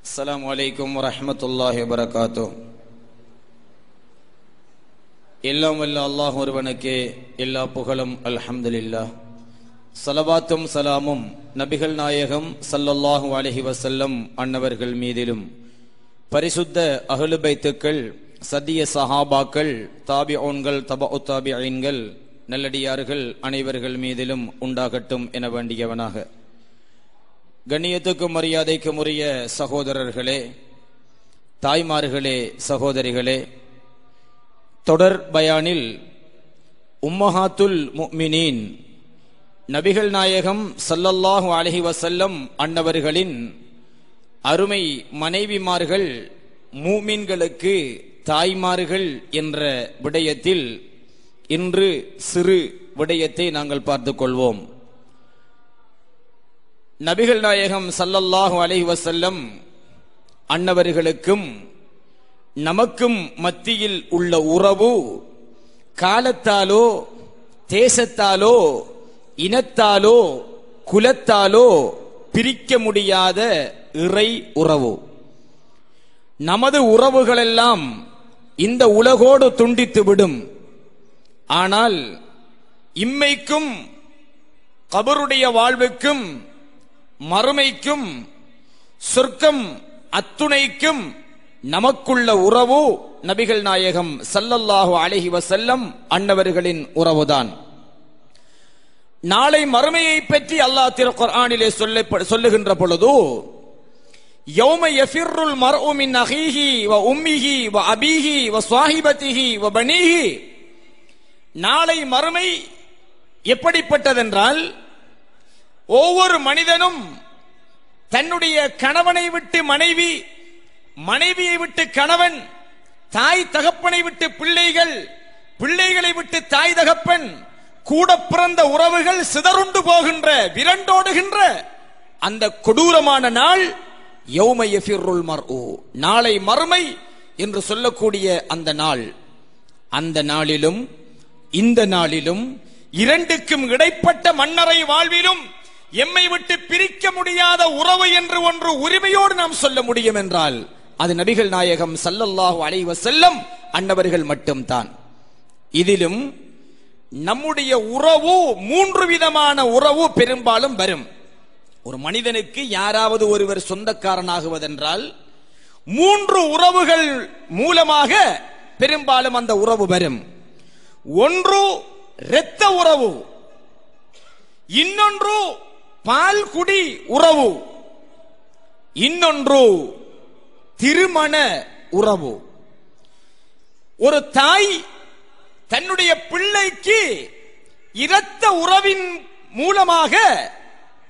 அஸ்ஸலாமு அலைக்கும் வரஹ்மத்துல்லாஹி வபரகாத்துஹு. எல்லாம் வல்ல அல்லாஹ் ஒருவனுக்கே எல்லா புகழும் அல்ஹம்துலில்லாஹ். ஸலவாத்தும் சலாமும் நபிகள் நாயகம் ஸல்லல்லாஹு அலைஹி வஸல்லம் அன்னவர்கள் மீதிலும், பரிசுத்த அஹ்லு பைத்துக்கள், சத்திய சஹாபாக்கள், தாபிஊன்கள், தபஉ தாபிஈன்கள், நல்லடியார்கள் அனைவர்கள் மீதிலும் உண்டாகட்டும் என வேண்டியவனாக, கண்ணியத்துக்கும் மரியாதைக்கும் உரிய சகோதரர்களே, தாய்மார்களே, சகோதரிகளே, தொடர் பயானில் உம்மஹாத்துல் முஃமினீன் நபிகள் நாயகம் ஸல்லல்லாஹு அலைஹி வஸல்லம் அன்னவர்களின் அருமை மனைவிமார்கள் மூமின்களுக்கு தாய்மார்கள் என்ற விடயத்தில் இன்று சிறு விடயத்தை நாங்கள் பார்த்துக் கொள்வோம். நபிகள் நாயகம் ஸல்லல்லாஹு அலைஹி வஸல்லம் அன்னவர்களுக்கும் நமக்கும் மத்தியில் உள்ள உறவு காலத்தாலோ, தேசத்தாலோ, இனத்தாலோ, குலத்தாலோ பிரிக்க முடியாத இறை உறவு. நமது உறவுகளெல்லாம் இந்த உலகோடு துண்டித்துவிடும். ஆனால் இம்மைக்கும் கபருடைய வாழ்வுக்கும் மறுமைக்கும் சொர்க்கம் அத்துணைக்கும் நமக்குள்ள உறவு நபிகள் நாயகம் ஸல்லல்லாஹு அலைஹி வஸல்லம் அன்னவர்களின் உறவுதான். நாளை மறுமையை பற்றி அல்லாஹ் திருக்குர்ஆனிலே சொல்லுகின்ற பொழுது, யௌம யஃபிர்ருல் மர்உ மின் அஹீஹி வ உம்மிஹி வ அபீஹி வ ஸாஹிபதிஹி வ பனீஹி, நாளை மறுமை எப்படிப்பட்டதென்றால், ஒவ்வொரு மனிதனும் தன்னுடைய கணவனை விட்டு மனைவி, மனைவியை விட்டு கணவன், தாய் தகப்பனை விட்டு பிள்ளைகள், பிள்ளைகளை விட்டு தாய் தகப்பன், கூட பிறந்த உறவுகள் சிதறுண்டு போகின்ற, விரண்டோடுகின்ற அந்த கொடூரமான நாள் யௌம யஃபிர்ருல் மர்உ, நாளை மறுமை என்று சொல்லக்கூடிய அந்த நாள். அந்த நாளிலும் இந்த நாளிலும் இரண்டுக்கும் இடைப்பட்ட மன்னரை வாழ்விலும் எம்மை விட்டு பிரிக்க முடியாத உறவு என்று ஒன்று உரிமையோடு நாம் சொல்ல முடியும் என்றால் அது நபிகள் நாயகம் ஸல்லல்லாஹு அலைஹி வஸல்லம் அன்னவர்கள் மட்டும்தான். இதிலும் நம்முடைய உறவு மூன்று விதமான உறவு பெரும்பாலும் வரும். ஒரு மனிதனுக்கு யாராவது ஒருவர் சொந்தக்காரனாகுவதென்றால் மூன்று உறவுகள் மூலமாக பெரும்பாலும் அந்த உறவு வரும். ஒன்று இரத்த உறவு, இன்னொன்று பால்குடி உறவு, இன்னொன்று திருமண உறவு. ஒரு தாய் தன்னுடைய பிள்ளைக்கு இரத்த உறவின் மூலமாக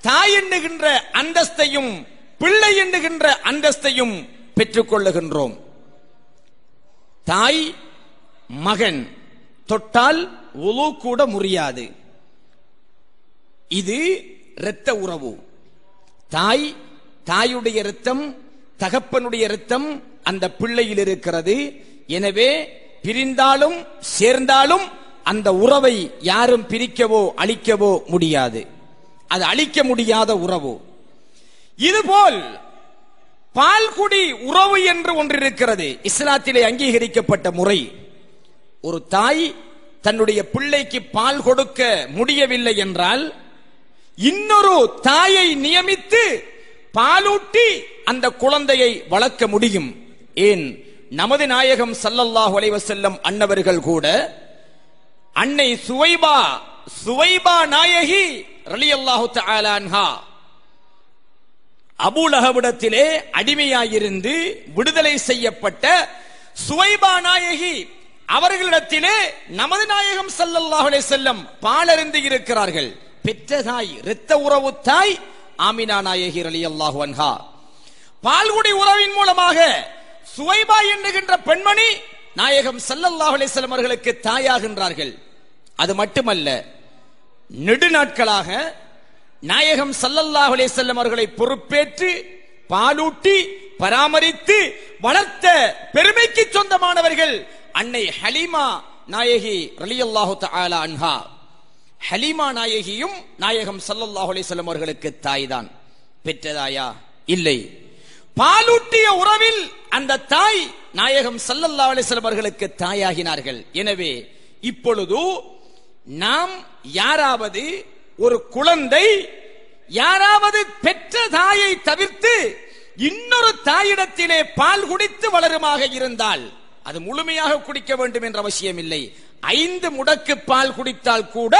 தாய் எண்ணுகின்ற அந்தஸ்தையும் பிள்ளை எண்ணுகின்ற அந்தஸ்தையும் பெற்றுக் கொள்ளுகின்றோம். தாய் மகன் தொட்டால் உது கூட முறியாது. இது இரத்த உறவு. தாய், தாயுடைய இரத்தம், தகப்பனுடைய இரத்தம் அந்த பிள்ளையில் இருக்கிறது. எனவே பிரிந்தாலும் சேர்ந்தாலும் அந்த உறவை யாரும் பிரிக்கவோ அழிக்கவோ முடியாது. அது அழிக்க முடியாத உறவு. இதுபோல் பால்குடி உறவு என்று ஒன்று இருக்கிறது, இஸ்லாத்திலே அங்கீகரிக்கப்பட்ட முறை. ஒரு தாய் தன்னுடைய பிள்ளைக்கு பால் கொடுக்க முடியவில்லை என்றால் இன்னொரு தாயை நியமித்து பாலூட்டி அந்த குழந்தையை வளர்க்க முடியும். ஏன், நமது நாயகம் ஸல்லல்லாஹு அலைஹி வஸல்லம் அன்னவர்கள் கூட அன்னை சுவைபா நாயகி ரலியல்லாஹு தஆலா அன்ஹா அபூ லஹபிடத்திலே அடிமையாயிருந்து விடுதலை செய்யப்பட்ட சுவைபா நாயகி அவர்களிடத்திலே நமது நாயகம் ஸல்லல்லாஹு அலைஹி வஸல்லம் பாலருந்து இருக்கிறார்கள். பெற்ற தாய், இரத்த உறவு தாய் ஆமினா நாயகி ரலியல்லாஹு அன்ஹா. பால்குடி உறவின் மூலமாக சுவைபா என்கின்ற பெண்மணி நாயகம் ஸல்லல்லாஹு அலைஹி வஸல்லம் அவர்களுக்கு தாயாகின்றார்கள். அது மட்டுமல்ல, நெடுநாட்களாக நாயகம் ஸல்லல்லாஹு அலைஹி வஸல்லம் அவர்களை பொறுப்பேற்று பாலூட்டி பராமரித்து வளர்த்த பெருமைக்கு சொந்தமானவர்கள் அன்னை ஹலீமா நாயகி ரலியல்லாஹு தஆலா அன்ஹா. ஹலீமா நாயகியும் நாயகம் ஸல்லல்லாஹு அலைஹி வஸல்லம் அவர்களுக்கு தாய்தான். பெற்றதாயா? இல்லை. பாலூட்டிய உறவில் அந்த தாய் நாயகம் ஸல்லல்லாஹு அலைஹி வஸல்லம் அவர்களுக்கு தாயாகினார்கள். எனவே இப்பொழுது நாம் யாராவது ஒரு குழந்தை யாராவது பெற்ற தாயை தவிர்த்து இன்னொரு தாயிடத்திலே பால் குடித்து வளருமாக இருந்தால் அது முழுமையாக குடிக்க வேண்டும் என்ற அவசியம் இல்லை. 5 முடக்கு பால் குடித்தால் கூட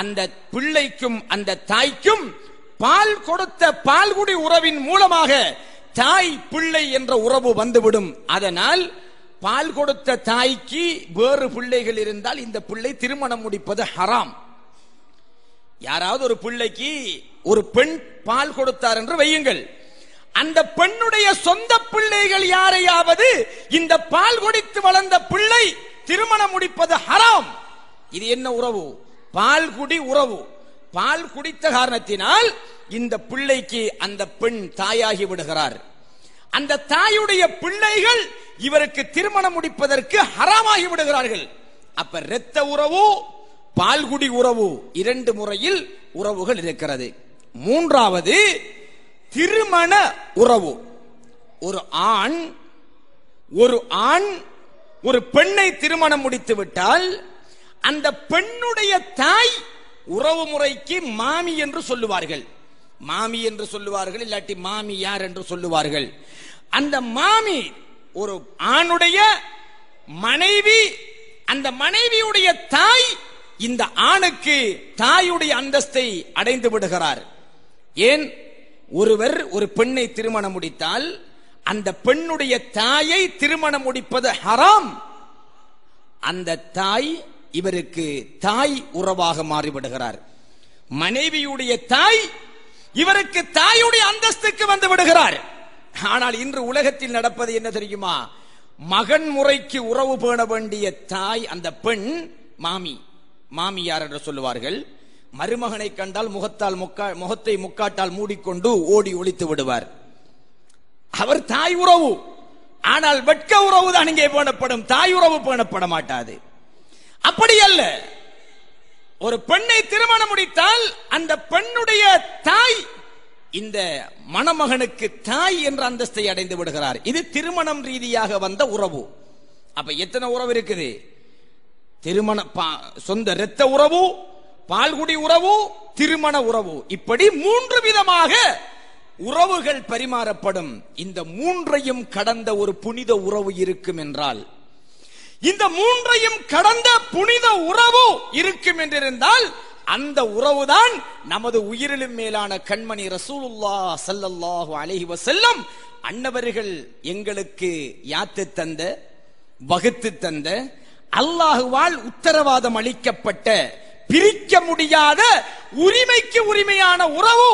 அந்த பிள்ளைக்கும் அந்த தாய்க்கும் பால் கொடுத்த பால்குடி உறவின் மூலமாக தாய் பிள்ளை என்ற உறவு வந்துவிடும். அதனால் பால் கொடுத்த தாய்க்கு வேறு பிள்ளைகள் இருந்தால் இந்த பிள்ளை திருமணம் முடிப்பது ஹராம். யாராவது ஒரு பிள்ளைக்கு ஒரு பெண் பால் கொடுத்தார் என்று வையுங்கள், அந்த பெண்ணுடைய சொந்த பிள்ளைகள் யாரையாவது இந்த பால் குடித்து வளர்ந்த பிள்ளை திருமணம் முடிப்பது ஹராம். இது என்ன உறவு? பால்குடி உறவு. பால் குடித்த காரணத்தினால் இந்த பிள்ளைக்கு அந்த பெண் தாயாகி விடுகிறார். அந்த தாயுடைய பிள்ளைகள் இவருக்கு திருமணம் முடிப்பதற்கு ஹராமாகி விடுகிறார்கள். அப்ப இரத்த உறவு, பால்குடி உறவு 2 முறையில் உறவுகள் இருக்கிறது. 3வது திருமண உறவு. ஒரு ஆண் ஒரு பெண்ணை திருமணம் முடித்து விட்டால் அந்த பெண்ணுடைய தாய் உறவு முறைக்கு மாமி என்று சொல்லுவார்கள். மாமி என்று சொல்லுவார்கள், இல்லாட்டி மாமி யார் என்று சொல்லுவார்கள். அந்த மாமி ஒரு ஆணுடைய மனைவி, அந்த மனைவியுடைய தாய் இந்த ஆணுக்கு தாயுடைய அந்தஸ்தை அடைந்து விடுகிறார். ஏன்? ஒருவர் ஒரு பெண்ணை திருமணம் முடித்தால் அந்த பெண்ணுடைய தாயை திருமணம் முடிப்பது ஹராம். அந்த தாய் இவருக்கு தாய் உறவாக மாறிவிடுகிறார். மனைவியுடைய தாய் இவருக்கு தாயுடைய அந்தஸ்துக்கு வந்து விடுகிறார். ஆனால் இன்று உலகத்தில் நடப்பது என்ன தெரியுமா? மகன் முறைக்கு உறவு பேண வேண்டிய தாய் அந்த பெண் மாமியார் என்று சொல்லுவார்கள். மருமகனை கண்டால் முகத்தை முக்காட்டால் மூடிக்கொண்டு ஓடி ஒளித்து விடுவார். அவர் தாய் உறவு. ஆனால் வெட்க உறவு தான் இங்கே பேணப்படும், தாய் உறவு பேணப்பட மாட்டாது. அப்படி அல்ல. ஒரு பெண்ணை திருமணம் முடித்தால் அந்த பெண்ணுடைய தாய் இந்த மணமகனுக்கு தாய் என்ற அந்தஸ்தை அடைந்து விடுகிறார். இது திருமணம் ரீதியாக வந்த உறவு. அப்ப எத்தனை உறவு இருக்குது? திருமண சொந்த இரத்த உறவு, பால்குடி உறவு, திருமண உறவு, இப்படி 3 விதமாக உறவுகள் பரிமாறப்படும். இந்த 3ஐயும் கடந்த ஒரு புனித உறவு இருக்கும் என்றால், இந்த 3ஐயும் கடந்த புனித உறவு இருக்கும் என்றிருந்தால் அந்த உறவுதான் நமது உயிரிலும் மேலான கண்மணி ரசூலுல்லாஹ் ஸல்லல்லாஹு அலைஹி வஸல்லம் அன்னவர்கள் எங்களுக்கு யாத்து தந்த, வகுத்து தந்த, அல்லாஹுவால் உத்தரவாதம் அளிக்கப்பட்ட, பிரிக்க முடியாத, உரிமைக்கு உரிமையான உறவு,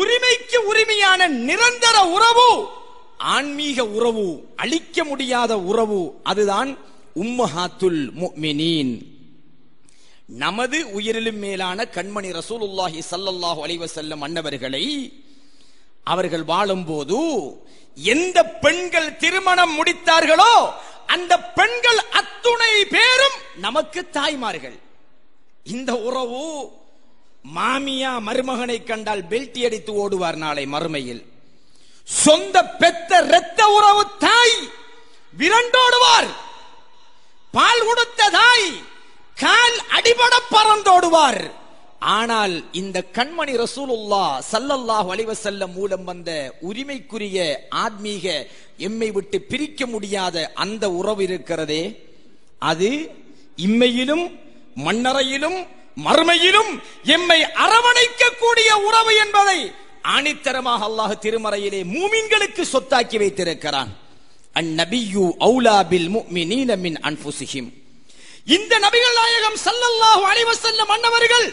உரிமைக்கு உரிமையான நிரந்தர உறவு, ஆன்மீக உறவு, அழிக்க முடியாத உறவு. அதுதான் உம்மஹாத்துல் முஃமினீன். நமது உயிரிலும் மேலான கண்மணி ரசூலுல்லாஹி ஸல்லல்லாஹு அலைஹி வஸல்லம் அன்னவர்களை அவர்கள் வாழும்போது எந்த பெண்கள் திருமணம் முடித்தார்களோ அந்த பெண்கள் அத்துணை பேரும் நமக்கு தாய்மார்கள். இந்த உறவு மாமியா மருமகனை கண்டால் பெல்ட்டி அடித்து ஓடுவார் நாளை மறுமையில். சொந்த பெத்த இரத்த உறவு தாய் விரண்டோடுவார். பால் கொடுத்த தாய் கால் அடிபட பறந்தோடுவார். ஆனால் இந்த கண்மணி ரசூலுல்லாஹ் ஸல்லல்லாஹு அலைஹி வஸல்லம் மூலம் வந்த உரிமைக்குரிய ஆத்மீக எம்மை விட்டு பிரிக்க முடியாத அந்த உறவு இருக்கிறதே, அது இம்மையிலும் மண்ணறையிலும் மறுமையிலும் எம்மை அரவணைக்க கூடிய உறவு என்பதை ஆணித்தரமாக அல்லாஹ் திருமறையிலே மூமின்களுக்கு சொத்தாக்கி வைத்திருக்கிறான். அந்நபியு அவுலா பில் முஃமினீன மின் அன்ஃபுஸிஹிம். இந்த நபிகள் நாயகம் ஸல்லல்லாஹு அலைஹி வஸல்லம் அன்னவர்கள்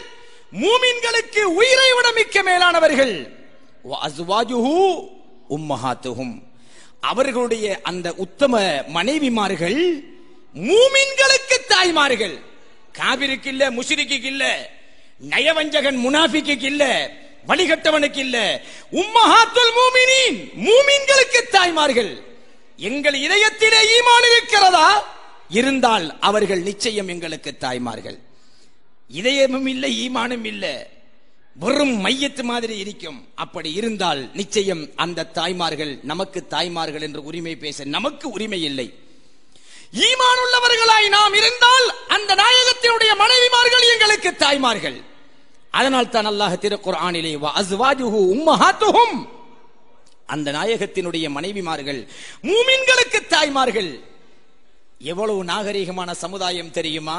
மூமின்களுக்கு உயிரை விட மிக்க மேலானவர்கள். வ அஸ்வாஜுஹு உம்மஹாத்துஹும். அவர்களுடைய அந்த உத்தம மனைவிமார்கள் மூமின்களுக்கு தாய்மார்கள். காபிருக்கு இல்ல, முஷ்ரிக்குக்கு இல்ல, நயவஞ்சகன் முனாஃபிக்குக்கு இல்ல, வழிகட்டவனுக்கு இல்ல. உம்மஹாத்துல் மூமினீன், மூமின்களுக்கு தாய்மார்கள். எங்கள் இதயத்திலே ஈமான் இருக்கிறதா? இருந்தால் அவர்கள் நிச்சயம் எங்களுக்கு தாய்மார்கள். இதயமும் இல்லை, ஈமானும் இல்லை, வெறும் மையத்து மாதிரி இருக்கும். அப்படி இருந்தால் நிச்சயம் அந்த தாய்மார்கள் நமக்கு தாய்மார்கள் என்று உரிமை பேச நமக்கு உரிமை இல்லை. ஈமான் உள்ளவர்களாய் நாம் இருந்தால் அந்த நாயகத்தினுடைய மனைவிமார்கள் எங்களுக்கு தாய்மார்கள். அதனால் தான் அல்லாஹ் திருக்குர்ஆனிலே வ அஸ்வாஜுஹு உம்மஹாத்துஹும், அந்த நாயகத்தினுடைய மனைவிமார்கள் மூமின்களுக்கு தாய்மார்கள். எவ்வளவு நாகரிகமான சமுதாயம் தெரியுமா?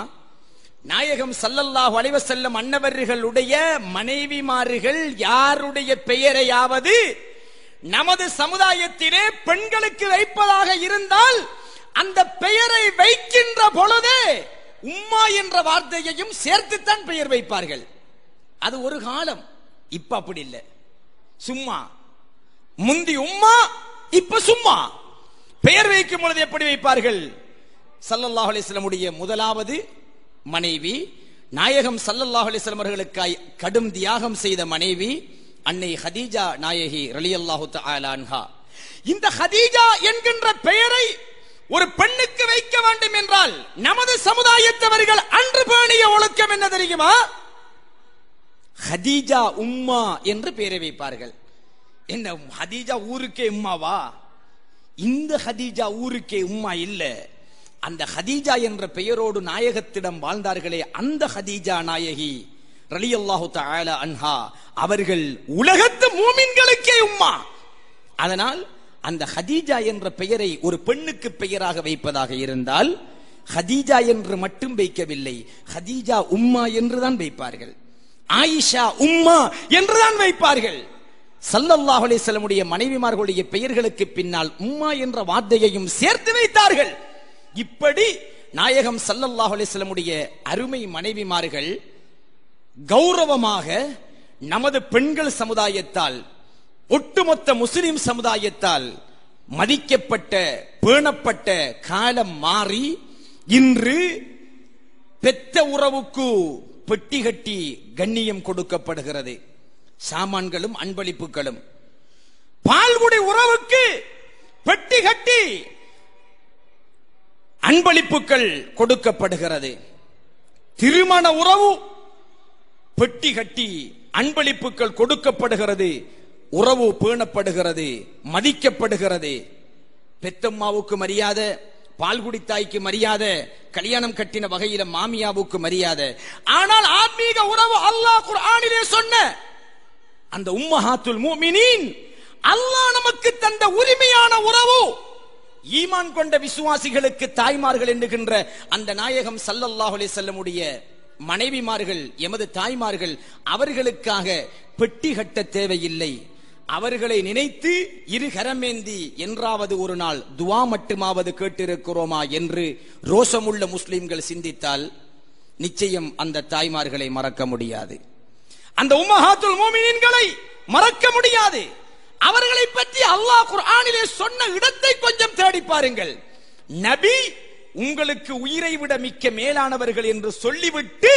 நாயகம் ஸல்லல்லாஹு அலைஹி வஸல்லம் அன்னவர்களுடைய மனைவிமார்கள் யாருடைய பெயரையாவது நமது சமுதாயத்திலே பெண்களுக்கு வைப்பதாக இருந்தால் அந்த பெயரை வைக்கின்ற பொழுதே உம்மா என்ற வார்த்தையையும் சேர்த்துத்தான் பெயர் வைப்பார்கள். அது ஒரு காலம். இப்ப அப்படி இல்லை. சும்மா முந்தி உம்மா, இப்ப சும்மா. பெயர் வைக்கும் பொழுது எப்படி வைப்பார்கள்? ஸல்லல்லாஹு அலைஹி வஸல்லம் உடைய முதலாவது மனைவி, நாயகம் ஸல்லல்லாஹு அலைஹி வஸல்லம் அவர்களுக்காய் கடும் தியாகம் செய்த மனைவி அன்னை ஹதீஜா நாயகி ரலியல்லாஹு தஆலா அன்ஹா. இந்த ஹதீஜா என்கின்ற பெயரை ஒரு பெண்ணுக்கு வைக்க வேண்டும் என்றால் நமது சமுதாயத்தவர்கள் அன்று பேணிய ஒழுக்கம் என்ன தெரியுமா? ஹதீஜா உம்மா என்று பெயரை வைப்பார்கள். என்ன ஹதீஜா ஊருக்கே உம்மாவா? இந்த ஹதீஜா ஊருக்கே உம்மா இல்ல. அந்த ஹதீஜா என்ற பெயரோடு நாயகத்திடம் வாழ்ந்தார்களே, அந்த ஹதீஜா நாயகி ரலியல்லாஹு தஆலா அன்ஹா அவர்கள் உலகத்து மூமின்களுக்கே உம்மா. அதனால் அந்த ஹதீஜா என்ற பெயரை ஒரு பெண்ணுக்கு பெயராக வைப்பதாக இருந்தால் ஹதீஜா என்று மட்டும் வைக்கவில்லை, ஹதீஜா உம்மா என்றுதான் வைப்பார்கள், ஆயிஷா உம்மா என்றுதான் வைப்பார்கள். ஸல்லல்லாஹு அலைஹி வஸல்லம் உடைய மனைவிமார்களுடைய பெயர்களுக்கு பின்னால் உம்மா என்ற வார்த்தையையும் சேர்த்து வைத்தார்கள். இப்படி நாயகம் ஸல்லல்லாஹு அலைஹி வஸல்லம் உடைய அருமை மனைவிமார்கள் கௌரவமாக நமது பெண்கள் சமுதாயத்தால், ஒட்டுமொத்த முஸ்லிம் சமுதாயத்தால் மதிக்கப்பட்ட பேணப்பட்ட காலம் மாறி இன்று பெத்த உறவுக்கு பெட்டி கட்டி கண்ணியம் கொடுக்கப்படுகிறது. சாமான்களும் அன்பளிப்புகளும். பால்குடி உறவுக்கு பெட்டி கட்டி அன்பளிப்புகள் கொடுக்கப்படுகிறது. திருமண உறவு பெட்டி கட்டி அன்பளிப்புகள் கொடுக்கப்படுகிறது. உறவு பேணப்படுகிறது, மதிக்கப்படுகிறது. பெத்தம்மாவுக்கு மரியாதை, பால்குடி தாய்க்கு மரியாதை, கல்யாணம் கட்டின வகையில மாமியாவுக்கு மரியாதை. ஆனால் ஆன்மீக உறவு அல்லாஹ் குர்ஆனிலே சொன்ன அந்த உம்மஹாத்துல் முஃமினீன், அல்லாஹ் நமக்கு தந்த உரிமையான உறவு, ஈமான் கொண்ட விசுவாசிகளுக்கு தாய்மார்கள் என்கின்ற அந்த நாயகம் ஸல்லல்லாஹு அலைஹி வஸல்லம் உடைய மனைவிமார்கள், எமது தாய்மார்கள், அவர்களுக்காக பெட்டி கட்ட தேவையில்லை. அவர்களை நினைத்து இரு கரமேந்தி என்றாவது ஒரு நாள் துவா மட்டுமாவது கேட்டிருக்கிறோமா என்று ரோஷமுள்ள முஸ்லிம்கள் சிந்தித்தால் நிச்சயம் அந்த தாய்மார்களை மறக்க முடியாது. அந்த உம்மஹாத்துல் முஃமினீன்களை மறக்க முடியாது. அவர்களை பற்றி அல்லாஹ் குர்ஆனிலே சொன்ன இடத்தை கொஞ்சம் தேடி பாருங்கள். நபி உங்களுக்கு உயிரை விட மிக்க மேலானவர்கள் என்று சொல்லிவிட்டு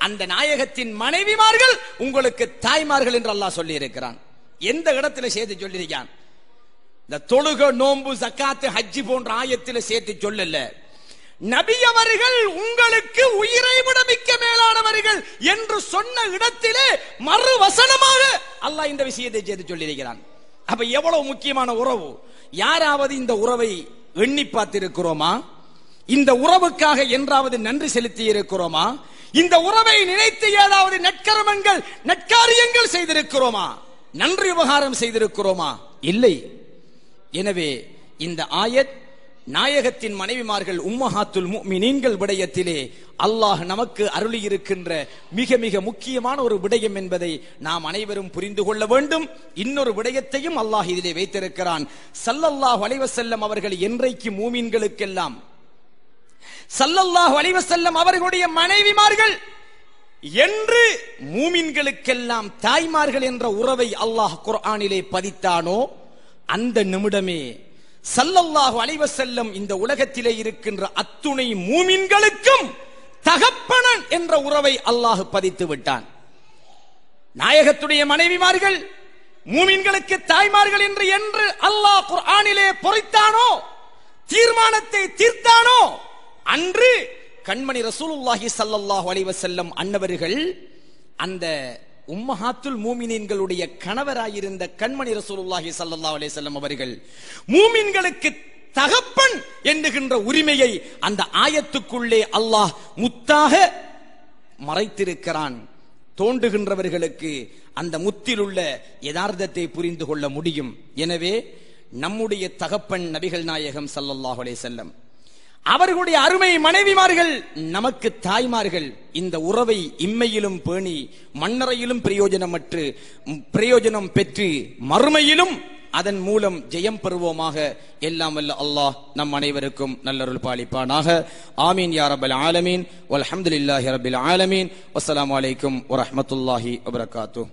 அந்த நாயகத்தின் மனைவிமார்கள் உங்களுக்கு தாய்மார்கள் என்று அல்லாஹ் சொல்லி இருக்கிறான். எந்த இடத்துல சேர்த்து சொல்லியிருக்கான்? இந்த தொழுக, நோன்பு, ஜக்காத்து, ஹஜ்ஜி போன்ற ஆயத்தில் சேர்த்து சொல்லல. நபி அவர்கள் உங்களுக்கு உயிரை விட மிக்க மேலானவர்கள் என்று சொன்ன இடத்திலே மறு வசனமாக அல்லாஹ் இந்த விஷயத்தை சேர்த்து சொல்லியிருக்கிறான். அப்ப எவ்வளவு முக்கியமான உறவு! யாராவது இந்த உறவை எண்ணி பார்த்திருக்கிறோமா? இந்த உறவுக்காக என்றாவது நன்றி செலுத்தி இருக்கிறோமா? இந்த உறவை நினைத்து ஏதாவது நற்கர்மங்கள், நற்காரியங்கள் செய்திருக்கிறோமா? நன்றி உபகாரம் செய்திருக்கிறோமா? இல்லை. எனவே இந்த ஆயத் நாயகத்தின் மனைவிமார்கள் உம்மஹாத்துல் முஃமினீன்கள் விடயத்திலே அல்லாஹ் நமக்கு அருளி இருக்கின்ற மிக மிக முக்கியமான ஒரு விடயம் என்பதை நாம் அனைவரும் புரிந்து கொள்ள வேண்டும். இன்னொரு விடயத்தையும் அல்லாஹ் இதிலே வைத்திருக்கிறான். ஸல்லல்லாஹு அலைஹி வஸல்லம் அவர்கள் என்றைக்கு மூமின்களுக்கெல்லாம், ஸல்லல்லாஹு அலைஹி வஸல்லம் அவர்களுடைய மனைவிமார்கள் என்று மூமின்களுக்கெல்லாம் தாய்மார்கள் என்ற உறவை அல்லாஹ் குர்ஆனிலே பதித்தானோ அந்த நிமிடமே ஸல்லல்லாஹு அலைஹி வஸல்லம் இந்த உலகத்திலே இருக்கின்ற அத்துணை மூமின்களுக்கும் தகப்பனன் என்ற உறவை அல்லாஹ் பதித்து விட்டான். நாயகத்துடைய மனைவிமார்கள் மூமின்களுக்கு தாய்மார்கள் என்று அல்லாஹ் குர்ஆனிலே பொறித்தானோ, தீர்மானத்தை தீர்த்தானோ, அன்று கண்மணி ரசூலுல்லாஹி ஸல்லல்லாஹு அலைஹி வஸல்லம் அன்னவர்கள் அந்த உம்மஹாத்துல் மூமினீன்களுடைய கணவராயிருந்த கண்மணி ரசூலுல்லாஹி ஸல்லல்லாஹு அலைஹி வஸல்லம் அவர்கள் மூமின்களுக்கு தகப்பன் என்கின்ற உரிமையை அந்த ஆயத்துக்குள்ளே அல்லாஹ் முத்தாக மறைத்திருக்கிறான். தோண்டுகின்றவர்களுக்கு அந்த முத்திலுள்ள யதார்த்தத்தை புரிந்து கொள்ள முடியும். எனவே நம்முடைய தகப்பன் நபிகள் நாயகம் ஸல்லல்லாஹு அலைஹி வஸல்லம், அவர்களுடைய அருமை மனைவிமார்கள் நமக்கு தாய்மார்கள். இந்த உறவை இம்மையிலும் பேணி மண்ணறையிலும் பிரயோஜனம் பெற்று மறுமையிலும் அதன் மூலம் ஜெயம் பெறுவோமாக. எல்லாம் வல்ல அல்லாஹ் நம் அனைவருக்கும் நல்லருள் பாலிப்பானாக. ஆமீன் யா ரப்பல் ஆலமீன். வல்ஹம்துலில்லாஹி ரப்பில் ஆலமீன். வஸ்ஸலாமு அலைக்கும் வரஹ்மத்துல்லாஹி வபரகாத்துஹு.